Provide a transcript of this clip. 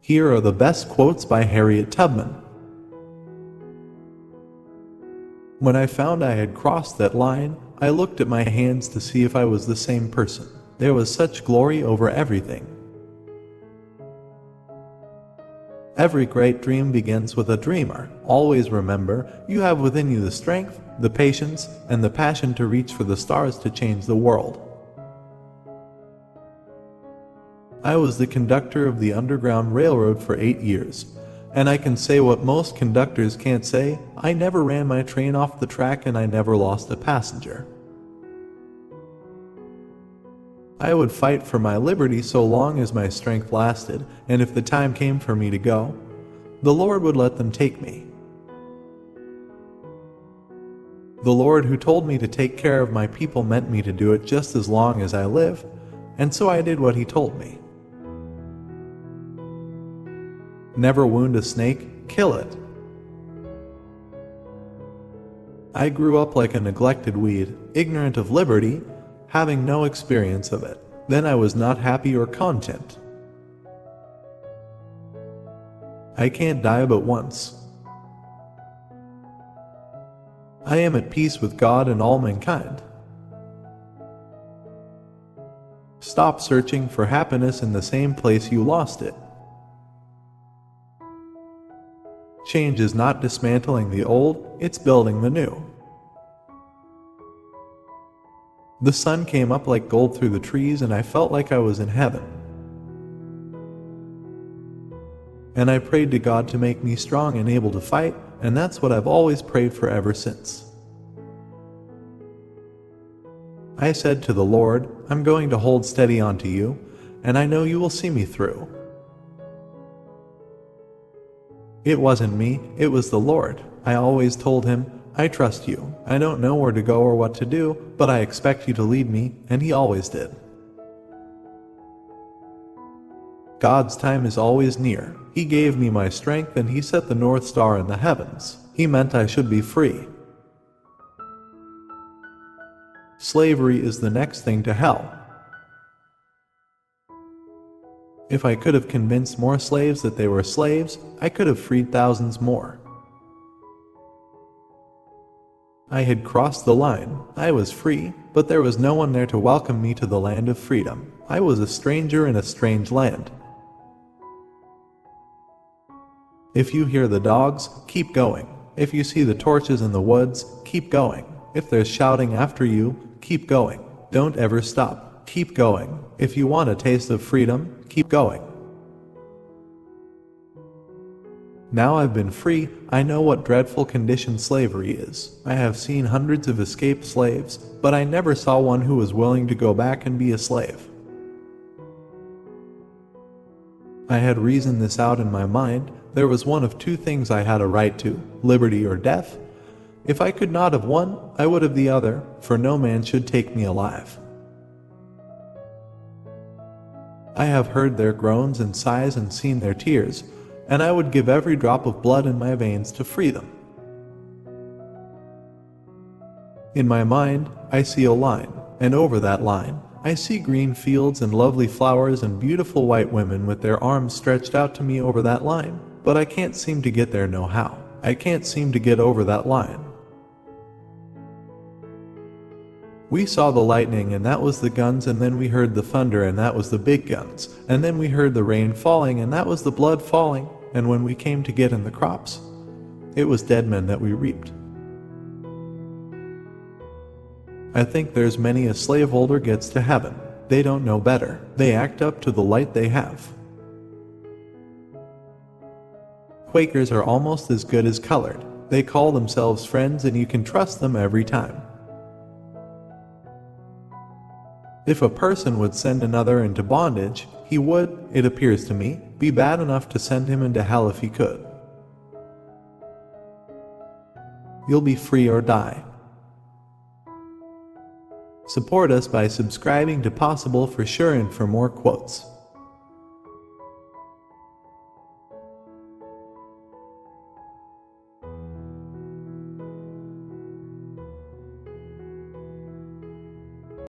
Here are the best quotes by Harriet Tubman. When I found I had crossed that line, I looked at my hands to see if I was the same person. There was such glory over everything. Every great dream begins with a dreamer. Always remember, you have within you the strength, the patience, and the passion to reach for the stars to change the world. I was the conductor of the Underground Railroad for 8 years, and I can say what most conductors can't say: I never ran my train off the track and I never lost a passenger. I would fight for my liberty so long as my strength lasted, and if the time came for me to go, the Lord would let them take me. The Lord who told me to take care of my people meant me to do it just as long as I live, and so I did what He told me. Never wound a snake, kill it. I grew up like a neglected weed, ignorant of liberty, having no experience of it. Then I was not happy or content. I can't die but once. I am at peace with God and all mankind. Stop searching for happiness in the same place you lost it. Change is not dismantling the old, it's building the new. The sun came up like gold through the trees and I felt like I was in heaven. And I prayed to God to make me strong and able to fight, and that's what I've always prayed for ever since. I said to the Lord, I'm going to hold steady onto you, and I know you will see me through. It wasn't me, it was the Lord. I always told Him, I trust you. I don't know where to go or what to do, but I expect you to lead me, and He always did. God's time is always near. He gave me my strength and He set the North Star in the heavens. He meant I should be free. Slavery is the next thing to hell. If I could have convinced more slaves that they were slaves, I could have freed thousands more. I had crossed the line. I was free, but there was no one there to welcome me to the land of freedom. I was a stranger in a strange land. If you hear the dogs, keep going. If you see the torches in the woods, keep going. If there's shouting after you, keep going. Don't ever stop. Keep going. If you want a taste of freedom, keep going. Now I've been free, I know what dreadful condition slavery is. I have seen hundreds of escaped slaves, but I never saw one who was willing to go back and be a slave. I had reasoned this out in my mind. There was one of two things I had a right to: liberty or death. If I could not have one, I would have the other, for no man should take me alive. I have heard their groans and sighs and seen their tears, and I would give every drop of blood in my veins to free them. In my mind, I see a line, and over that line, I see green fields and lovely flowers and beautiful white women with their arms stretched out to me over that line, but I can't seem to get there no how. I can't seem to get over that line. We saw the lightning and that was the guns, and then we heard the thunder and that was the big guns, and then we heard the rain falling and that was the blood falling, and when we came to get in the crops, it was dead men that we reaped. I think there's many a slaveholder gets to heaven. They don't know better. They act up to the light they have. Quakers are almost as good as colored. They call themselves friends and you can trust them every time. If a person would send another into bondage, he would, it appears to me, be bad enough to send him into hell if he could. You'll be free or die. Support us by subscribing to Possible for Sure and for more quotes.